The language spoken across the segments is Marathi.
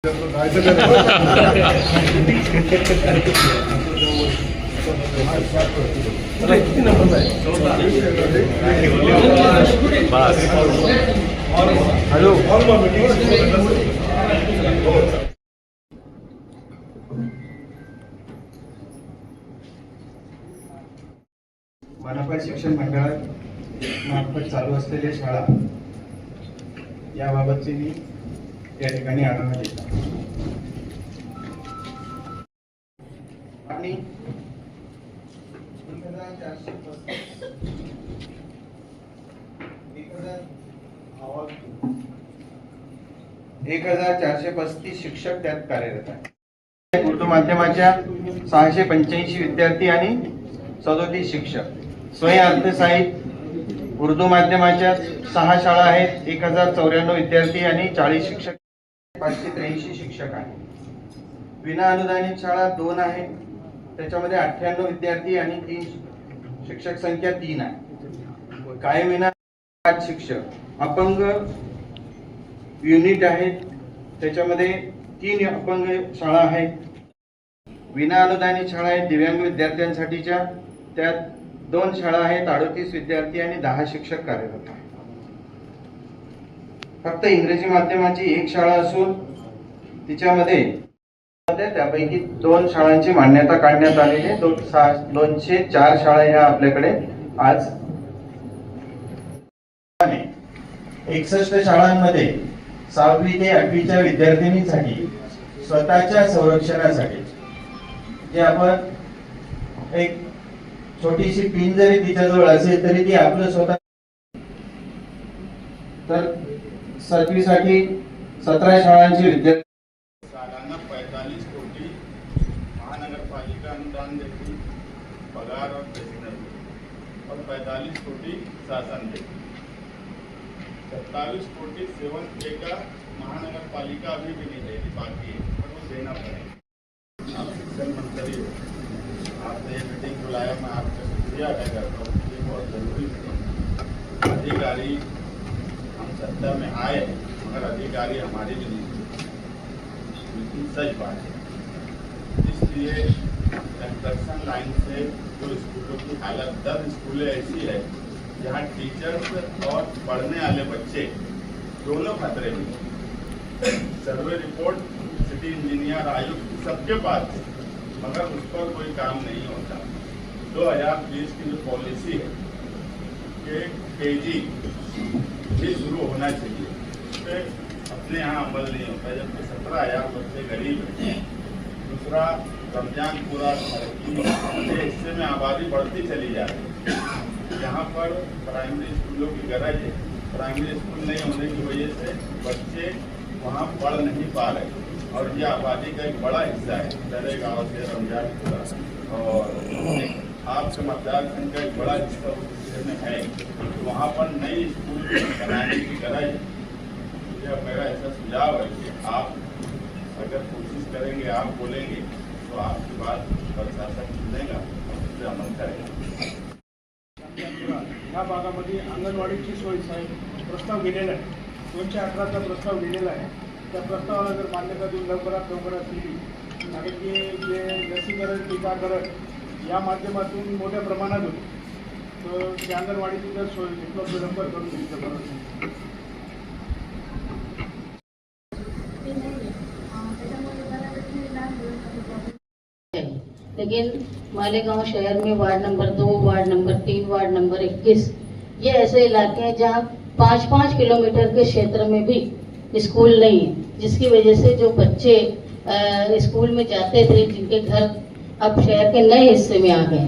हेलो मनपा शिक्षण मंडळात मार्फत चालू असलेल्या शाळा याबाबतची मी या ठिकाणी आढावा घेतला आणि 1435 शिक्षक त्यात कार्यरत आहेत. उर्दू माध्यमाच्या 685 विद्यार्थी आणि 37 शिक्षक. स्वयं अर्थसहाय्यित उर्दू माध्यमाच्या 6 शाळा आहेत. 1094 विद्यार्थी आणि 40 शिक्षक. 583 शिक्षक आहेत. विना अनुदानित शाळा 2 आहेत. त्याच्यामध्ये 98 विद्यार्थी आणि 3 शिक्षक संख्या 3 आहे. कायम विना 5 शिक्षक. अपंग युनिट आहेत. त्याच्यामध्ये 3 अपंग शाळा आहेत. विना अनुदानित शाळा आहेत दिव्यांग विद्यार्थ्यांसाठीच्या. त्यात 2 शाळा आहेत. 38 विद्यार्थी आणि 10 शिक्षक कार्यरत आहेत. फक्त इंग्रजी माध्यमाची 1 शाळा असून तिच्यामध्ये त्यापैकी 2 शाळांची मान्यता काढण्यात आलेली आहे. 204 शाळा ह्या आपल्याकडे आज 61 शाळांमध्ये 6वी ते 8वीच्या विद्यार्थिनींसाठी स्वतःच्या संरक्षणासाठी जे आपण एक छोटीशी पिन जरी तिच्याजवळ असेल तरी ती आपलं स्वतः. तर 7वी साठी 17 शाळांची विद्यार्थी. सालाना 45 कोटी महानगर पालिका अनुदान देती, पगार और पेंशन, और 45 कोटी शासन देती. 27 कोटी सेवन ए का महानगर पालिका अभी भी नहीं देती, बाकी है, पर वो देना पड़ेगा. आप शिक्षण मंत्री हो, आपने ये मीटिंग बुलाया, मैं आपका शुक्रिया अदा करता हूँ. ये बहुत जरूरी मीटिंग. अधिकारी हम सत्ता में आए मगर अधिकारी हमारे भी नहीं, लेकिन सच बात है. इसलिए कंस्ट्रक्शन लाइन से जो स्कूलों की हालत, 10 स्कूलें ऐसी है जहाँ टीचर्स और पढ़ने वाले बच्चे दोनों खतरे में. सर्वे रिपोर्ट सिटी इंजीनियर आयुक्त सबके पास है मगर उस पर कोई काम नहीं होता. 2020 की जो पॉलिसी है कि केजी भी शुरू होना चाहिए, उस पर अपने यहाँ अमल नहीं होता, जबकि 17,000 बच्चे गरीब हैं. दूसरा, रमजान पूरा के हिस्से में आबादी बढ़ती चली जा रही है. यहाँ पर प्राइमरी स्कूलों की गरज है. प्राइमरी स्कूल नहीं होने की वजह से बच्चे वहाँ पढ़ नहीं पा रहे, और ये आबादी का एक बड़ा हिस्सा है. दरे गाँव से रमजानपुरा और आपके मतदार संघ का एक बड़ा हिस्सा उस हिस्से में है. वहाँ पर नई स्कूल बनाने की गरज है. मुझे मेरा ऐसा सुझाव है कि आप अगर कोशिश करेंगे, आप बोलेंगे तो आपकी बात प्रशासन सुनेगा, उस पर अमल करेगा. ह्या भागामध्ये अंगणवाडीची सोय प्रस्ताव गेलेला आहे. 218चा प्रस्ताव गेलेला आहे. त्या प्रस्तावाला जर मान्यता देऊन लवकरात दिली, कारण की जे लसीकरण, टीकाकरण या माध्यमातून मोठ्या प्रमाणात होते, तर त्या अंगणवाडीची जर सोय उपलब्ध लवकर करून दिली तर बरं. लेकिन मालेगांव शहर में ward number 2, ward number 3, ward number 21 ये ऐसे इलाके हैं जहाँ 5-5 किलोमीटर के क्षेत्र में भी स्कूल नहीं है, जिसकी वजह से जो बच्चे स्कूल में जाते थे, जिनके घर अब शहर के नए हिस्से में आ गए,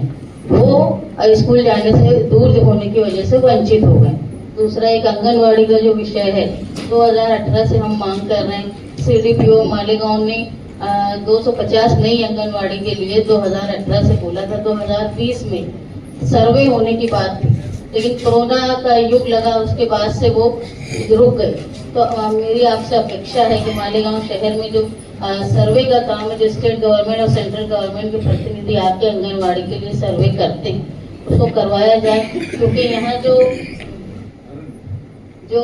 वो स्कूल जाने से दूर होने की वजह से वंचित हो गए. दूसरा, एक आंगनवाड़ी का जो विषय है, 2018 से हम मांग कर रहे हैं. CDPO मालेगांव ने 250 नई आंगनवाड़ी के लिए 2018 से बोला था. 2020 में सर्वे होने की बात थी, लेकिन कोरोना का युग लगा, उसके बाद से वो रुक गए. तो मेरी आपसे अपेक्षा है कि मालेगांव शहर में जो सर्वे का काम है, जो स्टेट गवर्नमेंट और सेंट्रल गवर्नमेंट के प्रतिनिधि आके आंगनवाड़ी के लिए सर्वे करते हैं, उसको करवाया जाए. क्योंकि यहाँ जो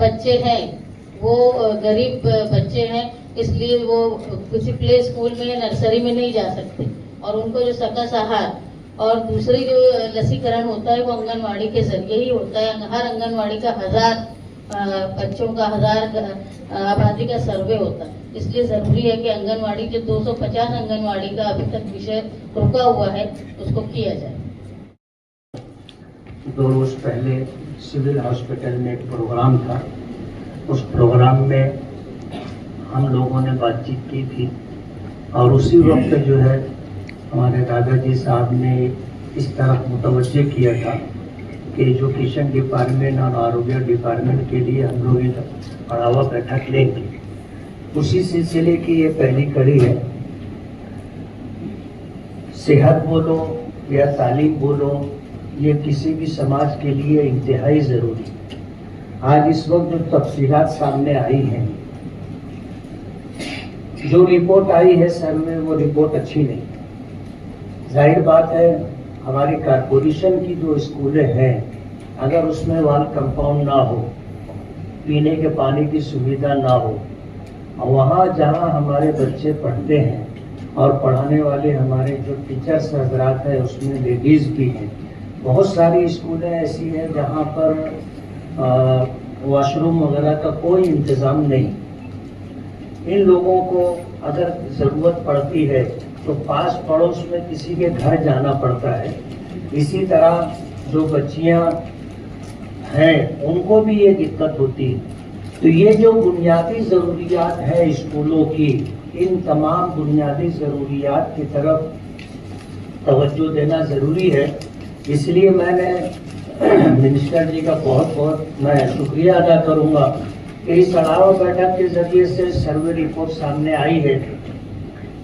बच्चे हैं वो गरीब बच्चे हैं, इसलिए वो किसी प्ले स्कूल में या नर्सरी में नहीं जा सकते, और उनको जो सकस आहार और दूसरी जो लसीकरण होता है वो आंगनवाड़ी के जरिए ही होता है। हर आंगनवाड़ी का 1000 बच्चों का 1000 आबादी का सर्वे होता है, इसलिए जरूरी है कि आंगनवाड़ी जो 250 आंगनवाड़ी का अभी तक विषय रुका हुआ है उसको किया जाए। 2 रोज पहले सिविल हॉस्पिटल में एक प्रोग्राम था। उस प्रोग्राम में हम लोगों ने बातचीत की थी और उसी वक्त जो है हमारे दादाजी साहब ने इस तरफ मुतवज्जे किया था कि एजुकेशन डिपार्टमेंट और आरोग्य डिपार्टमेंट के लिए हम लोग एक बढ़ावा बैठक लेंगे। उसी सिलसिले की ये पहली कड़ी है। सेहत बोलो या तालीम बोलो, ये किसी भी समाज के लिए इंतहाई ज़रूरी है। आज इस वक्त जो तफसीलात सामने आई हैं, जो रिपोर्ट आई है सर में, वो रिपोर्ट अच्छी नहीं। जाहिर बात है, हमारी कारपोरेशन की जो स्कूलें हैं, अगर उसमें वाल कंपाउंड ना हो, पीने के पानी की सुविधा ना हो, और वहाँ जहाँ हमारे बच्चे पढ़ते हैं और पढ़ाने वाले हमारे जो टीचर्स हजरात हैं उसमें लेडीज़ भी हैं। बहुत सारी स्कूलें ऐसी हैं जहाँ पर वॉशरूम वगैरह का कोई इंतज़ाम नहीं। इन लोगों को अगर ज़रूरत पड़ती है तो पास पड़ोस में किसी के घर जाना पड़ता है। इसी तरह जो बच्चियां हैं उनको भी ये दिक्कत होती है। तो ये जो बुनियादी ज़रूरियात है स्कूलों की, इन तमाम बुनियादी ज़रूरियात की तरफ तवज्जो देना ज़रूरी है। इसलिए मैंने मिनिस्टर जी का बहुत मैं शुक्रिया अदा करूंगा कि इस बढ़ावा बैठक के जरिए से सर्वे रिपोर्ट सामने आई है।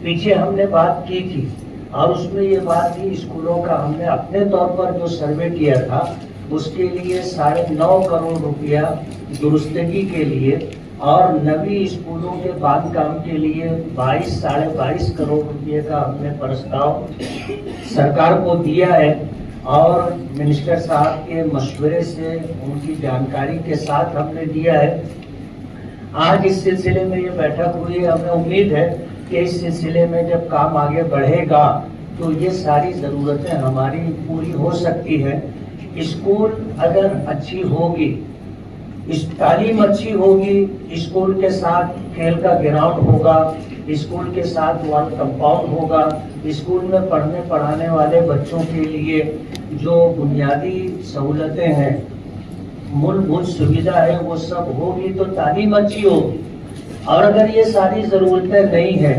पीछे हमने बात की थी और उसमें ये बात थी, स्कूलों का हमने अपने तौर पर जो सर्वे किया था उसके लिए 9.5 करोड़ रुपया दुरुस्तगी के लिए और नवी स्कूलों के बांधकाम के लिए 22-22.5 करोड़ रुपये का हमने प्रस्ताव सरकार को दिया है। और मिनिस्टर साहब के मशवरे से, उनकी जानकारी के साथ हमने दिया है। आज इस सिलसिले में ये बैठक हुई है। हमें उम्मीद है कि इस सिलसिले में जब काम आगे बढ़ेगा तो ये सारी ज़रूरतें हमारी पूरी हो सकती है। स्कूल अगर अच्छी होगी, इस तालीम अच्छी होगी, स्कूल के साथ खेल का ग्राउंड होगा, स्कूल के साथ वॉल कंपाउंड होगा, स्कूल में पढ़ने पढ़ाने वाले बच्चों के लिए जो बुनियादी सहूलतें हैं, मूलभूत सुविधा है, वो सब होगी तो तालीम अच्छी होगी। और अगर ये सारी ज़रूरतें नहीं है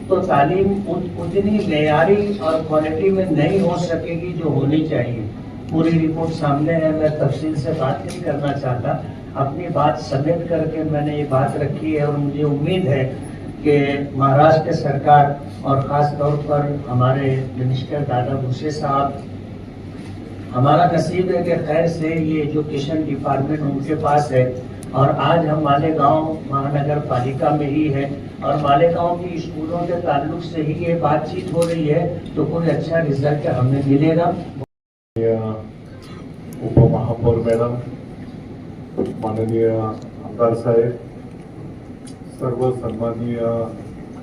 तो तालीम उतनी मेयारी और क्वालिटी में नहीं हो सकेगी जो होनी चाहिए। पूरी रिपोर्ट सामने है, मैं तफसील से बात नहीं करना चाहता। अपनी बात समेट करके मैंने ये बात रखी है और मुझे उम्मीद है कि महाराष्ट्र सरकार और ख़ास तौर पर हमारे मिनिस्टर दादा भूसे साहब, हमारा नसीब है कि खैर से ये एजुकेशन डिपार्टमेंट उनके पास है और आज हम मालेगांव महानगर पालिका में ही है और मालेगांव की स्कूलों के ताल्लुक से ही ये बातचीत हो रही है, तो कोई अच्छा रिजल्ट हमें मिलेगा। उपमहापौर मॅडम, माननीय आमदार साहेब, सर्व सन्माननीय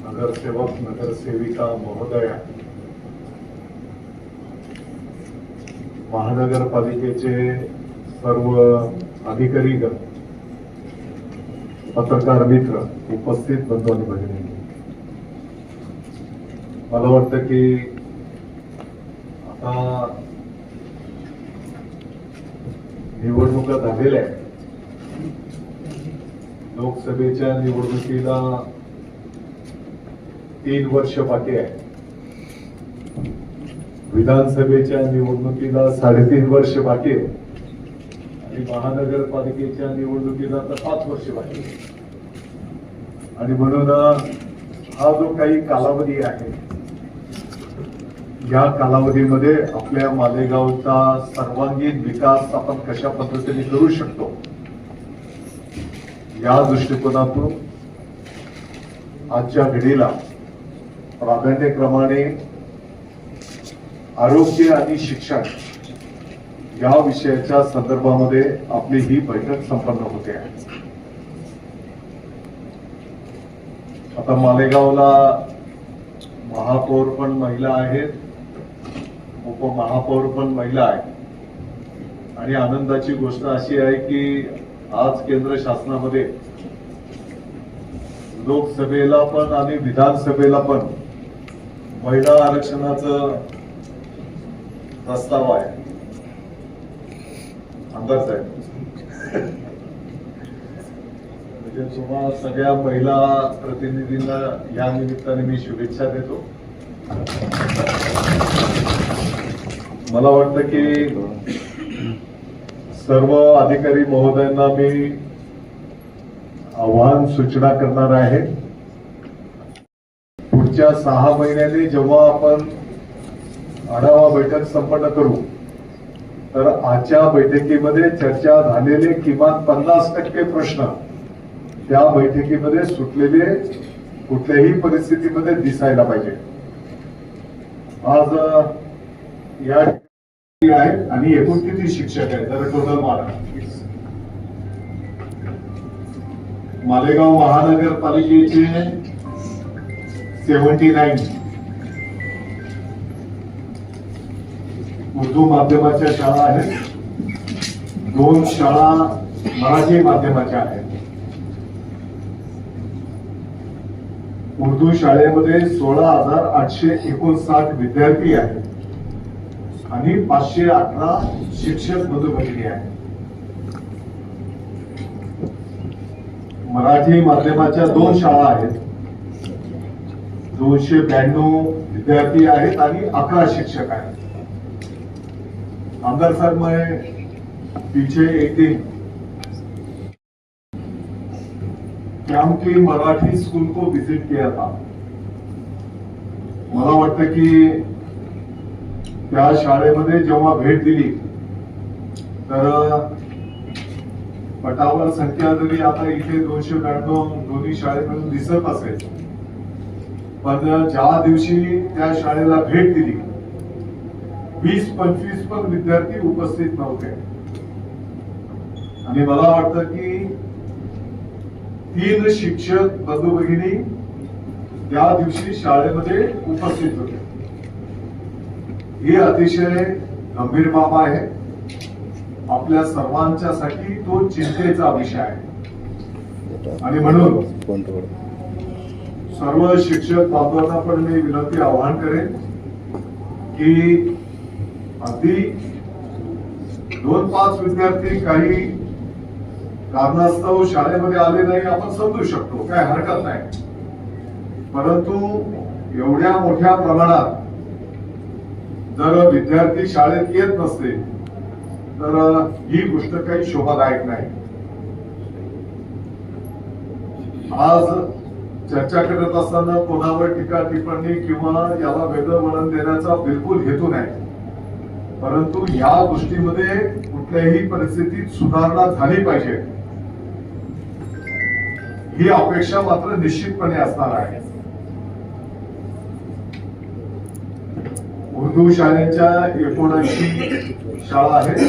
नगरसेवक नगरसेविका महोदया, महानगरपालिकेचे सर्व अधिकारीगण, पत्रकार मित्र, उपस्थित बंधू आणि भगिनी, मला वाटतं की आता निवडणुका झालेल्या आहेत. लोकसभेच्या निवडणुकीला 3 वर्ष बाकी आहे. विधानसभेच्या निवडणुकीला 3.5 वर्ष बाकी आहे आणि महानगरपालिकेच्या निवडणुकीला तर 5 वर्ष बाकी आहे. आणि म्हणून हा जो काही कालावधी आहे, या कालावधीमध्ये आपल्या मालेगावचा सर्वांगीण विकास आपण कशा पद्धतीने करू शकतो, या दृष्टिकोनातून आजच्या घडीला प्राधान्यक्रमाने आरोग्य आणि शिक्षण या विषयाच्या संदर्भामध्ये आपली ही बैठक संपन्न होते आहे. आता मालेगावला महापौर पण महिला आहेत, उपमहापौर पण महिला आहेत. आणि आनंदाची गोष्ट अशी आहे की आज केंद्र शासनामध्ये लोकसभेला पण आणि विधानसभेला पण महिला आरक्षणाचं प्रस्ताव आहे. आमदार साहेब, म्हणजे तुम्हा सगळ्या महिला प्रतिनिधींना या निमित्ताने मी शुभेच्छा देतो. मला वाटतं की सर्व अधिकारी महोदयांना मी आव्हान सूचना करणार आहे. पुढच्या 6 महिन्यांनी जेव्हा आपण आढावा बैठक संपन्न करू, तर आजच्या बैठकीमध्ये चर्चा झालेले किमान 50% प्रश्न त्या बैठकीमध्ये सुटलेले कुठल्याही परिस्थितीमध्ये दिसायला पाहिजे. आज या ठिकाणी आहेत आणि एकूण किती शिक्षक आहेत जर टोटल मालेगाव महानगरपालिकेचे 79 उर्दू माध्यमाच्या शाळा आहेत, 2 शाळा मराठी माध्यमाच्या आहेत. उर्दू शाळेमध्ये 16,859 विद्यार्थी आहेत आणि 518 शिक्षक बंधू-भगिनी आहेत. मराठी माध्यमाच्या 2 शाळा आहेत, 292 विद्यार्थी आहेत आणि 11 शिक्षक आहेत. आमदार साहब, मैं पीछे एक दिन कैंप के मराठी स्कूल को विजिट किया था. मला वाटतं की त्या शाळेमध्ये जेव्हा भेट दिली तर पटावर संख्या जरी आता इथे 292 दोन्ही शाळेमधून दिसत असेल, पण ज्या दिवशी त्या शाळेला भेट दिली 20-25 पण विद्यार्थी उपस्थित नव्हते. आणि मला वाटतं की 3 शिक्षक बंधू भगिनी त्या दिवशी शाळेमध्ये उपस्थित होते. ही अतिशय गंभीर बाब आहे. आपल्या सर्वांच्यासाठी तो चिंतेचा विषय आहे. आणि म्हणून सर्व शिक्षक बांधवांना पण मी विनंती आवाहन करेन की अगदी 2-5 विद्यार्थी काही कारणास्तव शाळेमध्ये आले नाही, आपण समजू शकतो, काय हरकत नाही. परंतु एवढ्या मोठ्या प्रमाणात जर विद्यार्थी शाळेत येत नसतील तर ही गोष्ट काही शोभादायक नाही. आज चर्चा करत असताना कोणावर टीका टिप्पणी किंवा याला वेगळं वळण देण्याचा बिलकुल हेतू नाही. परंतु या गोष्टीमध्ये कुठल्याही परिस्थितीत सुधारणा झाली पाहिजे ही अपेक्षा मात्र निश्चितपणे असणार आहे. उर्दू शाळेच्या 79 शाळा आहेत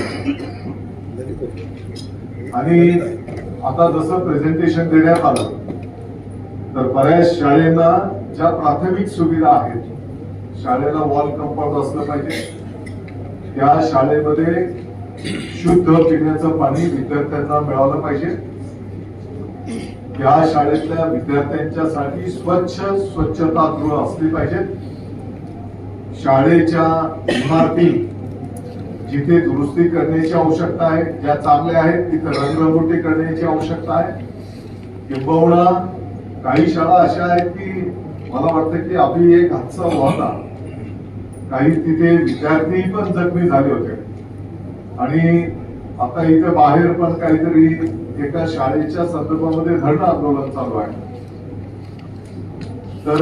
आणि आता जसं प्रेझेंटेशन देण्यात आलं तर बऱ्याच शाळेला ज्या प्राथमिक सुविधा आहेत, शाळेला वॉल कंपाऊंड असलं पाहिजे, त्या शाळेमध्ये शुद्ध पिण्याचं पाणी विद्यार्थ्यांना मिळालं पाहिजे, त्या शाळेतल्या विद्यार्थ्यांच्यासाठी स्वच्छतागृह असली पाहिजेत, शाळेच्या इमारती जिथे दुरुस्ती करण्याची आवश्यकता आहे, ज्या चांगल्या आहेत तिथे रंगरंगोटी करण्याची आवश्यकता आहे. किंबहुना काही शाळा अशा आहेत की मला वाटतं की अभि एक हादसा होता, काही तिथे विद्यार्थी पण जखमी झाले होते. आणि आता इथे बाहेर पण काहीतरी एका शाळेच्या संदर्भामध्ये धरणं आंदोलन चालू आहे. तर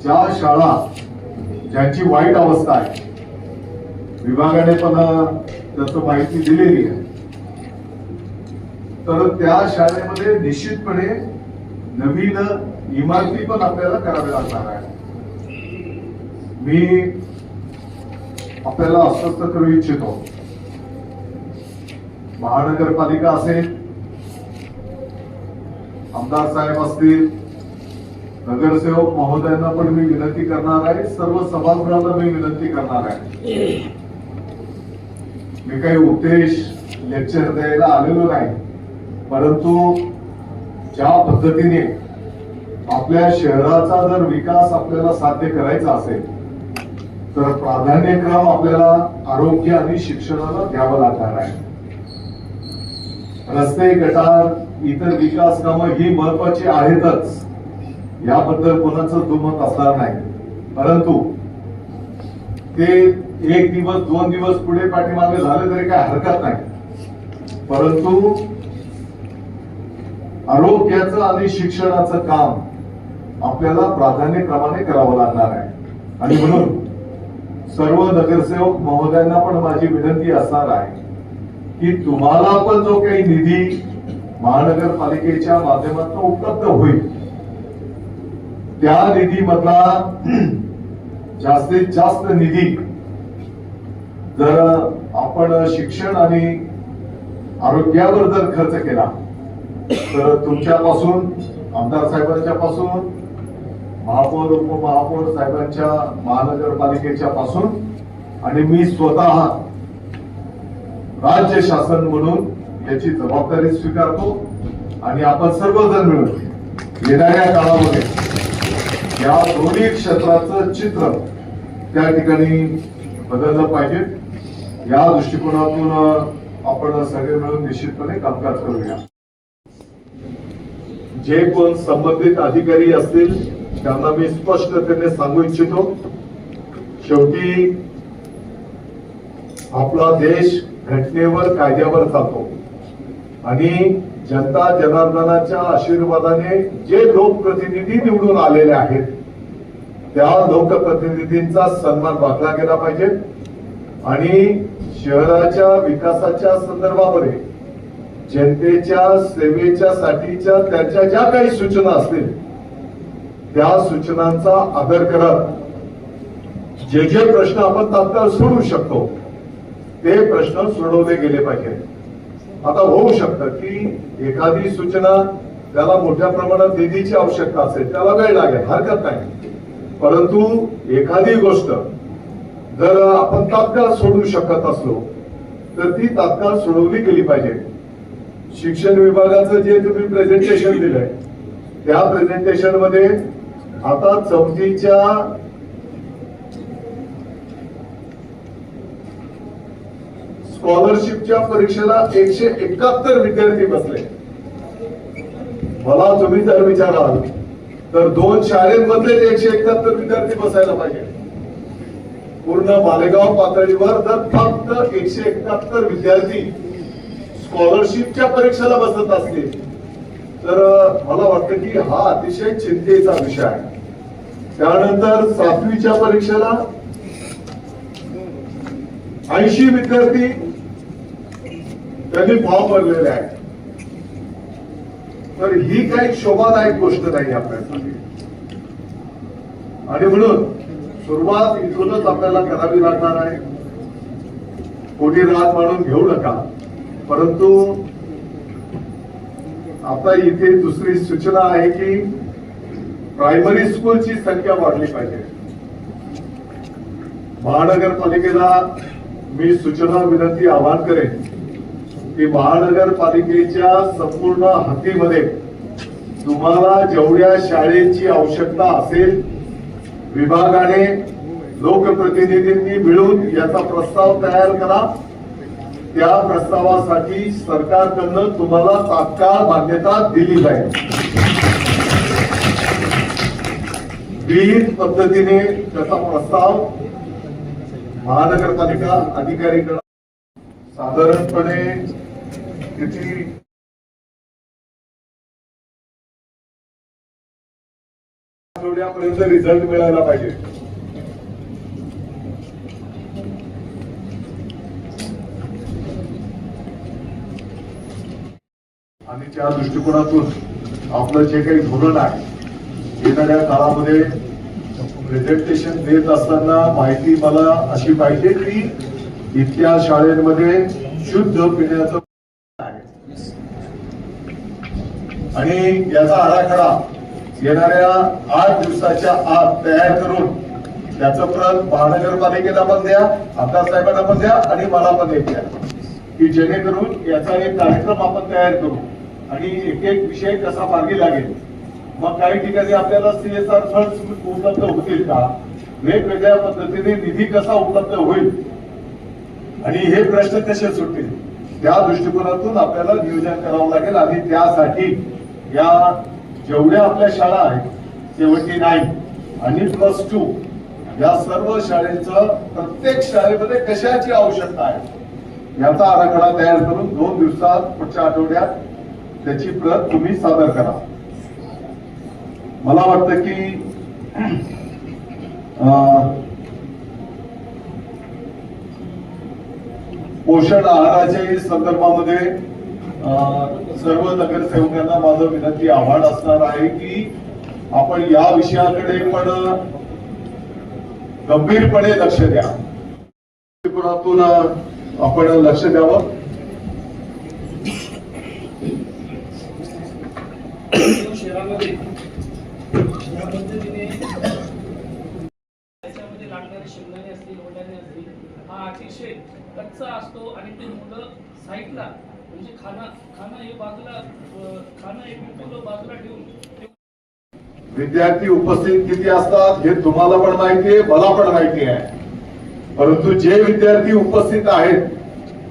ज्या शाळा ज्यांची वाईट अवस्था आहे, विभागाने पण त्याचं माहिती दिलेली आहे, तर त्या शाळेमध्ये निश्चितपणे नवीन इमारती पण आपल्याला कराव्या लागणार आहे. मी आपल्याला आश्वस्त करू इच्छितो, महानगरपालिका असेल, आमदार साहेब असतील, नगरसेवक महोदयांना पण मी विनंती करणार आहे, सर्व सभागृहाला मी विनंती करणार आहे. मी काही उपदेश लेक्चर द्यायला आलेलो नाही, परंतु ज्या पद्धतीने आपल्या शहराचा जर विकास आपल्याला साध्य करायचा असेल तर प्राधान्यक्रम आपल्याला आरोग्य आणि शिक्षणाला द्यावं लागणार आहे. रस्ते, गटार, इतर विकास कामं ही महत्वाची आहेतच, याबद्दल कोणाचं दुमत असणार नाही. परंतु ते एक दिवस 2 दिवस पुढे पाठीमागे झाले तरी काय हरकत नाही, परंतु आरोग्याचं आणि शिक्षणाचं काम आपल्याला प्राधान्यक्रमाने करावं लागणार आहे. आणि म्हणून सर्व नगरसेवक महोदयांना पण माझी विनंती असणार आहे की तुम्हाला पण जो काही निधी महानगरपालिकेच्या माध्यमातून उपलब्ध होईल त्या निधीमधला जास्तीत जास्त निधी जर आपण शिक्षण आणि आरोग्यावर जर खर्च केला तर तुमच्यापासून, आमदार साहेबांच्या पासून, महापौर उपमहापौर साहेबांच्या, महानगरपालिकेच्या पासून आणि मी स्वतः राज्य शासन म्हणून याची जबाबदारी स्वीकारतो आणि आपण सर्वजण मिळून येणाऱ्या काळामध्ये या दोन्ही क्षेत्राचं चित्र त्या ठिकाणी बदललं पाहिजे. या दृष्टिकोनातून आपण सगळे मिळून निश्चितपणे कामकाज करूया. जे कोण संबंधित अधिकारी असतील त्यांना मी स्पष्टतेने सांगू इच्छितो, शेवटी आपला देश घटनेवर, कायद्यावर चालतो आणि जनता जनार्दनाच्या आशीर्वादाने जे लोकप्रतिनिधी निवडून आलेले आहेत त्या लोकप्रतिनिधींचा सन्मान राखला गेला पाहिजे आणि शहराच्या विकासाच्या संदर्भामध्ये जनतेच्या सेवेच्या साठीच्या त्यांच्या ज्या काही सूचना असतील त्या सूचनांचा आदर करत जे जे प्रश्न आपण तात्काळ सोडवू शकतो ते प्रश्न सोडवले गेले पाहिजे. आता होऊ शकतं की एखादी सूचना त्याला मोठ्या प्रमाणात निधीची आवश्यकता असेल, त्याला वेळ लागेल, हरकत नाही, परंतु एखादी गोष्ट जर आपण तात्काळ सोडवू शकत असलो तर ती तात्काळ सोडवली गेली पाहिजे. शिक्षण विभागाचं जे तुम्ही प्रेझेंटेशन दिलंय त्या प्रेझेंटेशन मध्ये आता 4थीच्या स्कॉलरशिपच्या परीक्षेला 171 विद्यार्थी बसले. मला तुम्ही जर विचाराल तर 2 शाळेंमधले 171 विद्यार्थी बसायला पाहिजे. पूर्ण मालेगाव पातळीवर जर फक्त 171 विद्यार्थी स्कॉलरशिपच्या परीक्षेला बसत असतील तर मला वाटतं की हा अतिशय चिंतेचा विषय आहे. त्यानंतर 7वीच्या परीक्षेला 80 विद्यार्थी त्यांनी फॉर्म भरलेले आहेत. तर ही काही शोभादायक गोष्ट नाही आपल्यासाठी आणि म्हणून सुरुवात इथूनच आपल्याला करावी लागणार आहे. कोणी राग मानून घेऊ नका, परंतु आता इथे दुसरी सूचना आहे की प्रायमरी स्कूलची संख्या वाढली पाहिजे. महानगरपालिकेला मी सूचना, विनंती, आवाहन करेन की महानगरपालिकेच्या संपूर्ण हद्दीमध्ये तुम्हाला जेवढ्या शाळेची आवश्यकता असेल विभागाने, लोकप्रतिनिधींनी मिळून याचा प्रस्ताव तयार करा. त्या प्रस्तावासाठी सरकारकडनं तुम्हाला तात्काळ मान्यता दिली जाईल. विहित पद्धतीने त्याचा प्रस्ताव महानगरपालिका अधिकारीकडे साधारणपणे किती आठवड्यापर्यंत रिझल्ट मिळायला पाहिजे. आणि त्या दृष्टिकोनातून आपलं जे काही धोरण आहे येणाऱ्या काळामध्ये प्रेझेंटेशन देत असताना माहिती मला अशी पाहिजे की इथल्या शाळेमध्ये शुद्ध पिण्याचं आहे आणि याचा आराखडा येणाऱ्या 8 दिवसाच्या आत तयार करून त्याचं प्रत महानगरपालिकेला पण द्या, आमदार साहेबांना पण द्या आणि मला पण एक द्या, की जेणेकरून याचा एक कार्यक्रम आपण तयार करू आणि एक एक विषय कसा मार्गी लागेल. मग काही ठिकाणी आपल्याला CSR फंड उपलब्ध होतील का, वेगवेगळ्या पद्धतीने निधी कसा उपलब्ध होईल आणि हे प्रश्न कसे सुटतील, त्या दृष्टिकोनातून आपल्याला नियोजन करावं लागेल. आणि त्यासाठी या जेवढ्या आपल्या शाळा आहेत 79 आणि +2 या सर्व शाळेचं प्रत्येक शाळेमध्ये कशाची आवश्यकता आहे याचा आराखडा तयार करून 2 दिवसात पुढच्या आठवड्यात त्याची प्रत तुम्ही सादर करा. मला वाटतं की पोषण आहाराच्या संदर्भामध्ये सर्व नगरसेवकांना माझं विनंती आव्हान असणार आहे की आपण या विषयाकडे पण गंभीरपणे लक्ष द्या, दृष्टिकोनातून आपण लक्ष द्यावं. शहरामध्ये या पद्धतीने त्याच्यामध्ये लागणारे शेंगदाणे असतील, वटाणे असतील, हा अतिशय कच्चा असतो आणि ते मुलं साईडला म्हणजे खाना हे बाजूला खाना हे बिलकुल बाजूला ठेवून विद्यार्थी उपस्थित किती असतात हे तुम्हाला पण माहिती आहे, मला पण माहिती आहे. परंतु जे विद्यार्थी उपस्थित आहेत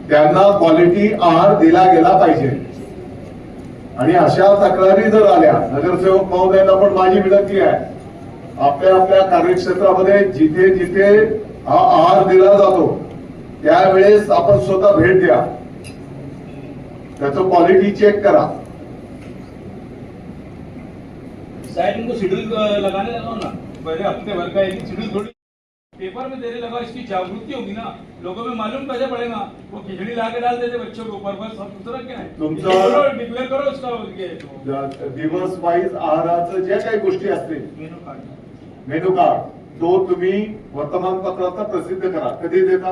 त्यांना क्वालिटी आहार दिला गेला पाहिजे. आणि अशा तक्रारी जर आल्या, नगरसेवक महोदयांना पण माझी विनंती आहे, आपल्या आपल्या कार्यक्षेत्रामध्ये जिथे जिथे हा आहार दिला जातो त्यावेळेस आपण स्वतः भेट द्या, त्याचं क्वालिटी चेक करा. साहब इनको शेड्यूल लगाने लगाओ ना, पहले हफ्ते भर का एक शेड्यूल थोड़ी पेपर में देने लगा, इसकी जागृति होगी ना, लोगों में मालूम कैसे पड़ेगा. वो खिचड़ी ला के डाल देते बच्चों के ऊपर, बस अब दूसरा क्या है. डिक्लेअर करो उसका दिवस वाईज आहाराचं जे काही गोष्टी असतील मेनू कार्ड तो तुम्ही वर्तमानपत्रात प्रसिद्ध करा. कधी देता.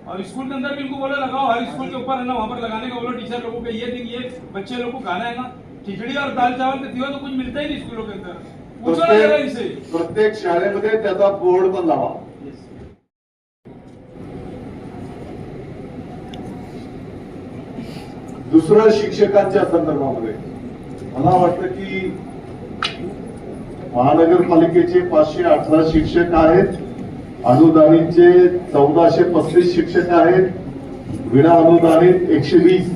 और स्कूल के अंदर भी इनको बोला लगाओ, हर स्कूल के ऊपर है ना, वहाँ पर लगाने का बोलो टीचर लोगों को, ये बच्चे लोगों को खाना है ना, खिचड़ी और दाल चावल के सिवा तो कुछ मिलता ही नहीं स्कूलों के अंदर. पूछो ना इनसे. प्रत्येक शाळेमध्ये त्याचा बोर्ड पण लावा. दुसरं शिक्षकांच्या संदर्भामध्ये मला वाटतं की महानगरपालिकेचे 518 शिक्षक आहेत, अनुदानितचे 1435 शिक्षक आहेत, विना अनुदानित 120,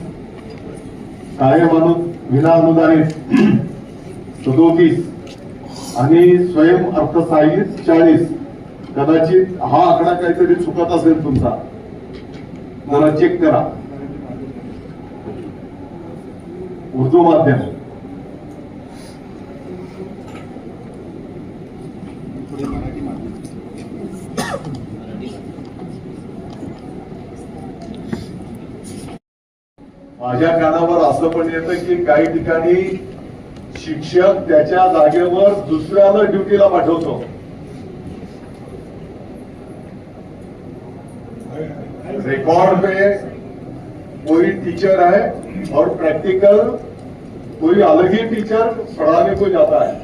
कायम विना अनुदानित 37 आणि स्वयं अर्थसहाय्यित 40. कदाचित हा आकडा काहीतरी चुकत असेल तुमचा, जरा चेक करा. उर्दू माध्यम माझ्या कानावर असं पण येतं की काही ठिकाणी शिक्षक त्याच्या जागेवर दुसऱ्याला ड्युटीला पाठवतो. रिकॉर्ड पे कोई टीचर है और प्रैक्टिकल कोई अलग ही टीचर पढ़ाने को जाता है.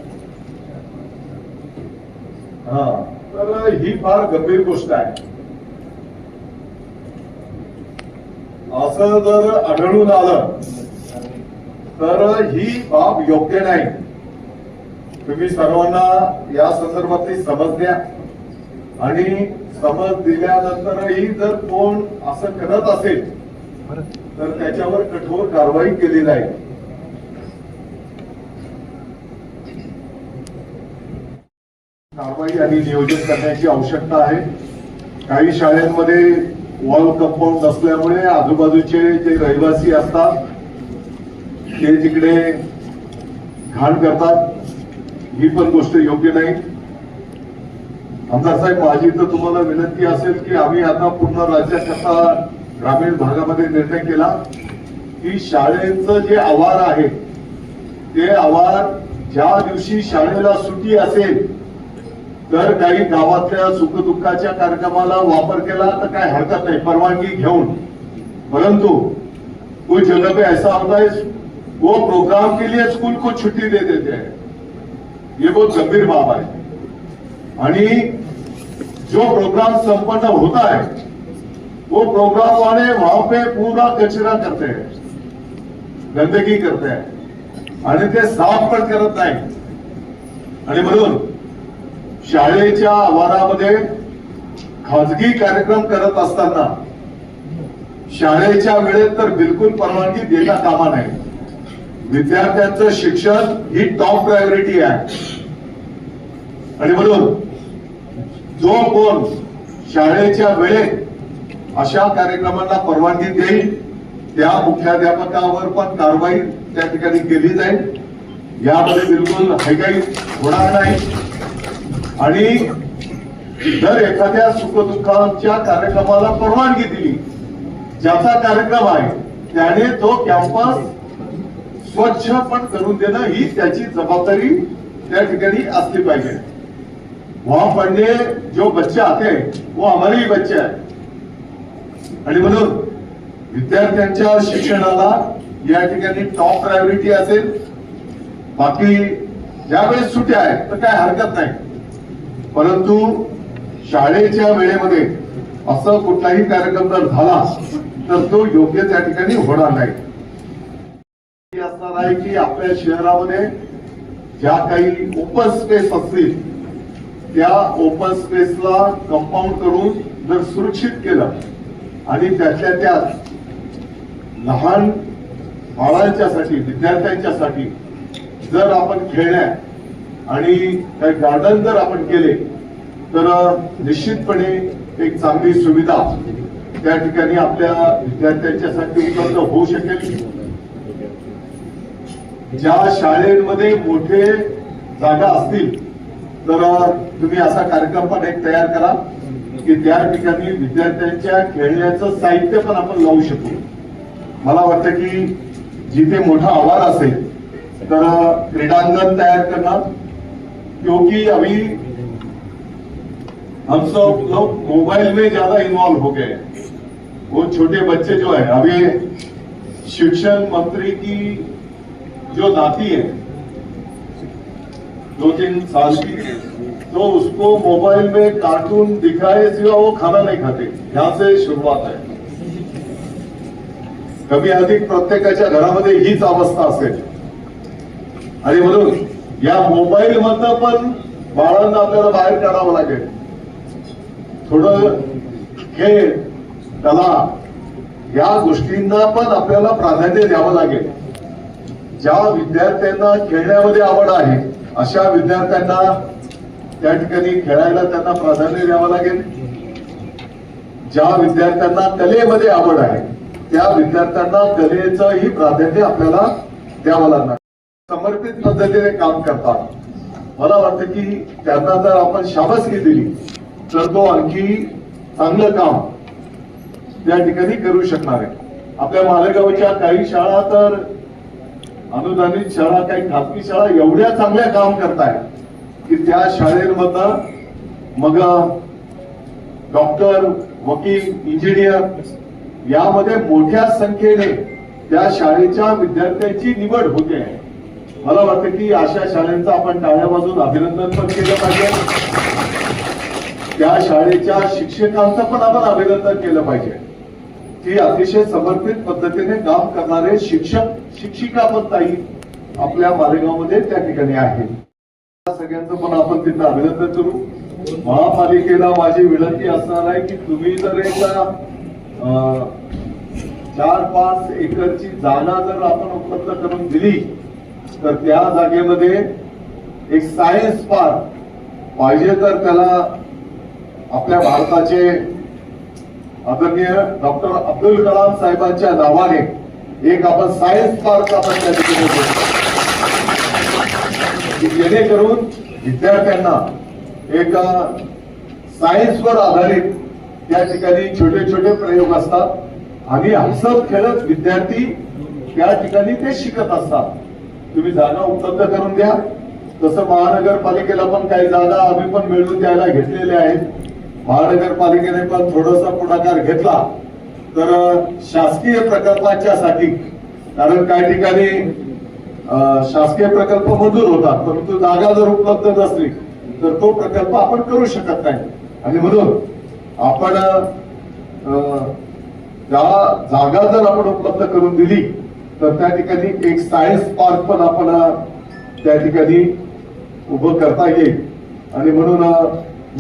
हाँ, तर ही फार गंभीर गोष्ट आहे. असं जर आढळून आलं तर ही बाब योग्य नाही. तुम्ही सर्वांना या संदर्भातली समज द्या आणि समज दिल्यानंतरही जर कोण असं करत असेल तर त्याच्यावर कठोर कारवाई केली जाईल. कारवाई आणि नियोजन करण्याची आवश्यकता आहे. काही शाळांमध्ये वॉल कंपाऊंड नसल्यामुळे आजूबाजूचे जे रहिवासी असतात ते तिकडे घाण करतात. ही पण गोष्ट योग्य नाही. आमदार साहेब, माझी तर तुम्हाला विनंती असेल की आम्ही आता पूर्ण राज्याकरता ग्रामीण भागामध्ये निर्णय केला की शाळेचं जे आवार आहे ते आवार ज्या दिवशी शाळेला सुट्टी असेल तर काही गावातल्या सुखदुःखाच्या कार्यक्रमाला वापर केला तर काय हरकत नाही, परवानगी घेऊन. परंतु कुछ जगह पे ऐसा होता है वो प्रोग्राम के लिए स्कूल को छुट्टी दे देते हैं। ये बहुत गंभीर बात है। आणि जो प्रोग्राम संपन्न होता है वो प्रोग्राम वाले वहां पे पूरा कचरा करते हैं, गंदगी करते हैं आणि ते साफ पण करत नाही। आणि म्हणून शाळेच्या आवारामध्ये खाजगी कार्यक्रम करत असताना शाळेच्या वेळेत तर बिलकुल परवानगी देता कामा नये। विद्यार्थ्यांचं शिक्षण ही टॉप प्रायोरिटी आहे आणि म्हणून जो कोण शाळेच्या वेळेत अशा कार्यक्रमांना परवानगी देईल त्या मुख्याध्यापकावर पण कारवाई त्या ठिकाणी केली जाईल। यामध्ये बिलकुल हयगय होणार नाही आणि जर एखाद्या सुखदुःखाच्या कार्यक्रमाला परवानगी दिली, ज्याचा कार्यक्रम आहे त्याने तो कॅम्पस स्वच्छ पण करून देणं ही त्याची जबाबदारी त्या ठिकाणी असली पाहिजे। वहां पढ़ने जो बच्चे आते हैं वो हमारे ही बच्चे हैं आणि म्हणून विद्यार्थ्यांच्या शिक्षणाला या ठिकाणी टॉप प्रायोरिटी असेल। बाकी ज्यावेळेस सुट्ट्या आहेत तर काय हरकत नाही, परंतु शाळेच्या वेळेमध्ये असं कुठलाही कार्यक्रम जर झाला तर तो योग्य त्या ठिकाणी होणार नाही। असणार आहे की आपल्या शहरामध्ये ज्या काही ओपन स्पेस असतील त्या ओपन स्पेसला कंपाऊंड करून जर सुरक्षित केलं आणि त्यातल्या त्यात लहान बाळांच्यासाठी विद्यार्थ्यांच्यासाठी जर आपण खेळण्या आणि काही गार्डन जर आपण केले तर निश्चितपणे एक चांगली सुविधा त्या ठिकाणी आपल्या विद्यार्थ्यांच्यासाठी उपलब्ध होऊ शकेल। ज्या शाळेमध्ये मोठे जागा असतील तर तुम्ही असा कार्यक्रम पण एक तयार करा की त्या ठिकाणी विद्यार्थ्यांच्या खेळण्याचं साहित्य पण आपण लावू शकू। मला वाटतं की जिथे मोठा आवार असेल तर क्रीडांगण तयार करना, क्योंकि अभी हम सब लोग मोबाइल में ज्यादा इन्वॉल्व हो गए। वो छोटे बच्चे जो है, अभी शिक्षण मंत्री की जो नाती है 2-3 साल की, तो उसको मोबाइल में कार्टून दिखाए सिवा वो खाना नहीं खाते। यहाँ से शुरुआत है। कमी अधिक प्रत्येकाच्या घरामध्ये हीच अवस्था असेल आणि म्हणून या मोबाईल मधनं पण बाळांना आपल्याला बाहेर काढावं लागेल। थोडं खेळ, कला या गोष्टींना पण आपल्याला प्राधान्य द्यावं लागेल। ज्या विद्यार्थ्यांना खेळण्यामध्ये आवड आहे अशा विद्यार्थ्यांना त्या ठिकाणी खेळायला त्यांना प्राधान्य द्यावं लागेल। ज्या विद्यार्थ्यांना कलेमध्ये आवड आहे त्या विद्यार्थ्यांना कलेचंही प्राधान्य आपल्याला द्यावं लागणार। समर्पित पद्धतीने काम करतात। मला वाटतं की त्यांना जर आपण शाबासकी दिली तर तो आणखी चांगलं काम त्या ठिकाणी करू शकणार आहे। आपल्या मालेगावच्या काही शाळा तर अनुदानित शाळा, काही खासगी शाळा एवढ्या चांगल्या काम करतायत की त्या शाळेमधनं मग डॉक्टर, वकील, इंजिनियर यामध्ये मोठ्या संख्येने त्या शाळेच्या विद्यार्थ्यांची निवड होते आहे। मला वाटतं की अशा शाळेंचं आपण टाळ्या वाजवून अभिनंदन पण केलं पाहिजे। त्या शाळेच्या शिक्षकांचं पण आपण अभिनंदन केलं पाहिजे की अतिशय समर्पित पद्धतीने काम करणारे शिक्षक, शिक्षिका पण ताई आपल्या मालेगावमध्ये त्या ठिकाणी आहेत। सगळ्यांचं पण आपण तिथं अभिनंदन करू। महापालिकेला माझी विनंती असणार आहे की तुम्ही जर एक 4-5 एकरची जागा जर आपण उपलब्ध करून दिली तर त्या जागेमध्ये एक सायन्स पार्क पाहिजे तर त्याला आपल्या भारताचे आदरणीय डॉक्टर अब्दुल कलाम साहेबांच्या नावाने एक आपण सायन्स पार्क आपण त्या ठिकाणी जेणेकरून विद्यार्थ्यांना एक सायन्सवर आधारित त्या ठिकाणी छोटे छोटे प्रयोग असतात आणि हसत खेळत विद्यार्थी त्या ठिकाणी ते शिकत असतात। तुम्ही जागा उपलब्ध करून द्या। तसं महानगरपालिकेला पण काही जागा आम्ही पण मिळवून द्यायला घेतलेल्या आहेत। महानगरपालिकेने पण थोडासा पुढाकार घेतला तर शासकीय प्रकल्पांच्या साठी, कारण काही ठिकाणी शासकीय प्रकल्प मंजूर होतात, परंतु जागा जर उपलब्ध नसली तर तो प्रकल्प आपण करू शकत नाही. आणि म्हणून आपण त्या जागा जर आपण उपलब्ध करून दिली तर त्या ठिकाणी एक सायन्स पार्क पण आपण त्या ठिकाणी उभं करता येईल. आणि म्हणून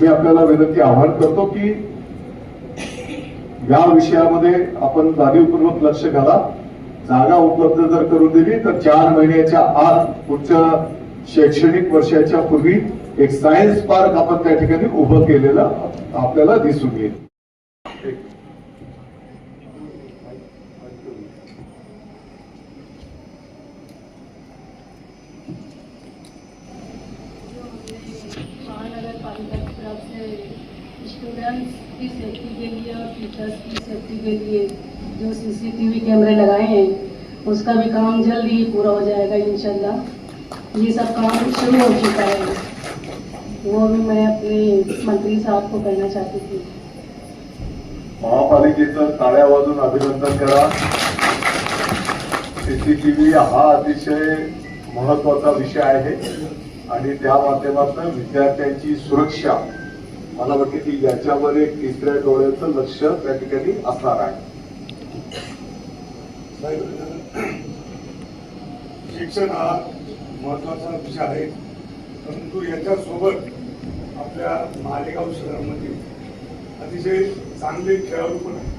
मी आपल्याला विनंती आवाहन करतो की या विषयामध्ये आपण जाणीवपूर्वक लक्ष घाला. जागा उपलब्ध जर करून दिली तर 4 महिन्याच्या आत पुढच्या शैक्षणिक वर्षाच्या पूर्वी एक सायन्स पार्क आपण त्या ठिकाणी उभं केलेलं आपल्याला दिसून येईल. महानगर पालिका की तरफ से स्टूडेंट्स की सेफ्टी के लिए और टीचर्स की सेफ्टी के लिए जो सीसीटीवी कैमरे लगाए हैं उसका भी काम जल्द ही पूरा हो जाएगा इंशाल्लाह. ये सब काम शुरू हो चुका है, वो भी मैं अपने मंत्री साहब को कहना चाहती थी. महापालिकेचं टाळ्या वाजून अभिनंदन करा. सीसीटीव्ही हा अतिशय महत्वाचा विषय आहे आणि त्या माध्यमातून विद्यार्थ्यांची सुरक्षा मला वाटते की याच्यावर एक तिसऱ्या डोळ्याचं लक्ष त्या ठिकाणी असणार आहे. शिक्षण हा महत्वाचा विषय आहे, परंतु याच्यासोबत आपल्या मालेगाव शहरामध्ये अतिशय चांगले खेळाडू पण आहेत.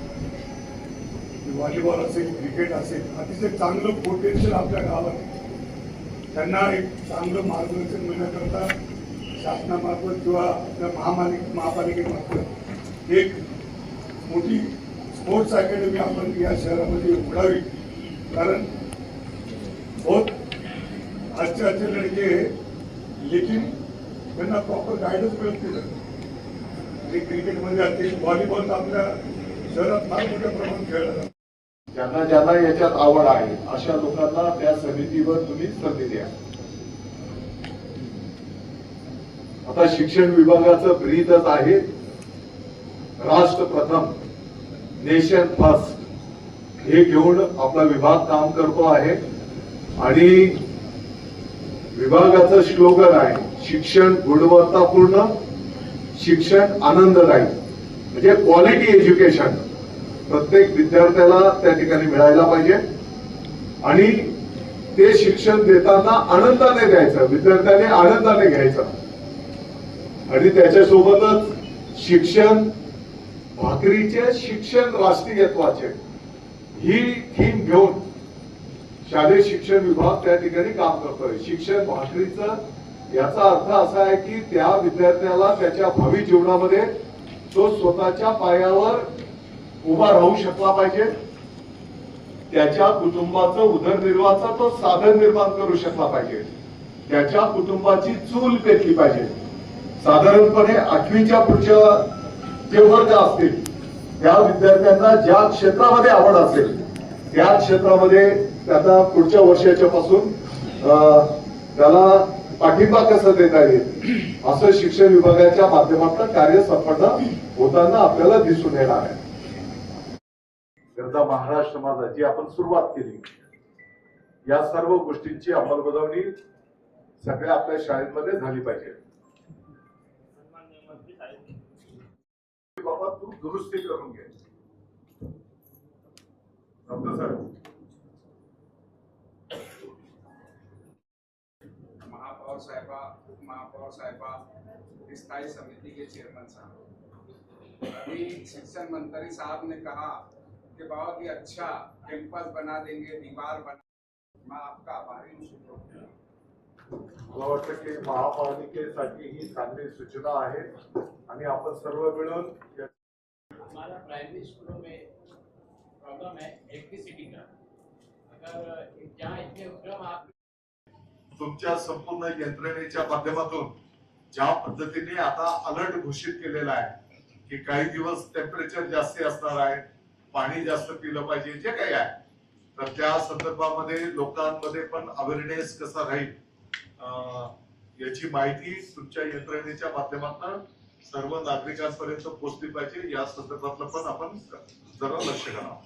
व्हॉलीबॉल असेल, क्रिकेट असेल, अतिशय चांगलं पोटेन्शियल आपल्या गावात आहे. त्यांना एक चांगलं मार्गदर्शन मिळण्याकरता शासनामार्फत किंवा आपल्या महापालिकेमार्फत एक मोठी स्पोर्ट्स अकॅडमी आपण या शहरामध्ये उघडावी. कारण बहुत अच्छे अच्छे लड़के हैं, लेकिन त्यांना प्रॉपर गायडन्स मिळत नाही. ते क्रिकेटमध्ये असतील, व्हॉलीबॉल आपल्या शहरात फार मोठ्या प्रमाणात खेळला जातो. ज्यांना ज्यांना याच्यात आवड आहे अशा लोकांना त्या समितीवर तुम्ही संधी द्या. आता शिक्षण विभागाचं ब्रीदच आहे राष्ट्र प्रथम, नेशन फर्स्ट हे घेऊन आपला विभाग काम करतो आहे. आणि विभागाचं स्लोगन आहे शिक्षण गुणवत्तापूर्ण, शिक्षण आनंददायी, म्हणजे क्वालिटी एज्युकेशन प्रत्येक विद्यार्थ्याला त्या ठिकाणी मिळायला पाहिजे. आणि ते शिक्षण देताना आनंदाने द्यायचं, विद्यार्थ्याने आनंदाने घ्यायचं. आणि त्याच्यासोबतच शिक्षण भाकरीचे शिक्षण राष्ट्रीयत्वाचे ही थीम घेऊन शालेय शिक्षण विभाग त्या ठिकाणी काम करतोय. शिक्षण भाकरीचं याचा अर्थ असा आहे की त्या विद्यार्थ्याला त्याच्या भावी जीवनामध्ये तो स्वतःच्या पायावर उभा राहू शकला पाहिजे, त्याच्या कुटुंबाचं उदरनिर्वाहाचा तो साधन निर्माण करू शकला पाहिजे, त्याच्या कुटुंबाची चूल पेटली पाहिजे. साधारणपणे 8वीच्या पुढच्या जे वर्ग असतील त्या विद्यार्थ्यांना ज्या क्षेत्रामध्ये आवड असेल त्या क्षेत्रामध्ये त्याला पुढच्या वर्षाच्या पासून त्याला पाठिंबा कसा देता येईल असं शिक्षण विभागाच्या माध्यमातून कार्य संपन्न होताना आपल्याला दिसून येणार आहे. गरजा महाराष्ट्र माझा जी आपण सुरुवात केली, या सर्व गोष्टींची अंमलबजावणी सगळ्या आपल्या शाळेमध्ये झाली पाहिजे. बाबा तू दुरुस्ती करून घे. महापौर साहिबा, उपमहापौर साहिबा, स्थायी समिति के चेयरमैन साहब, अभी शिक्षण मंत्री साहब ने कहा कि बहुत ही अच्छा कैंपस बना देंगे, दीवार बना. मैं आपका आभारी हूँ. मला वाटतं की महापालिकेसाठी ही चांगली सूचना आहे आणि आपण सर्व मिळून हमारा प्राइमरी स्कूलों में प्रॉब्लम है इलेक्ट्रिसिटी का. अगर जहाँ इतने उपक्रम आप तुमच्या संपूर्ण यंत्रणेच्या माध्यमातून ज्या पद्धतीने आता अलर्ट घोषित केलेला आहे की काही दिवस टेम्परेचर जास्त असणार आहे, पाणी जास्त पिलं पाहिजे, जे काही आहे, तर त्या संदर्भामध्ये लोकांमध्ये पण अवेअरनेस कसा राहील याची माहिती तुमच्या यंत्रणेच्या माध्यमातून सर्व नागरिकांपर्यंत पोहोचली पाहिजे. या संदर्भातलं पण आपण जरा लक्ष घालावं.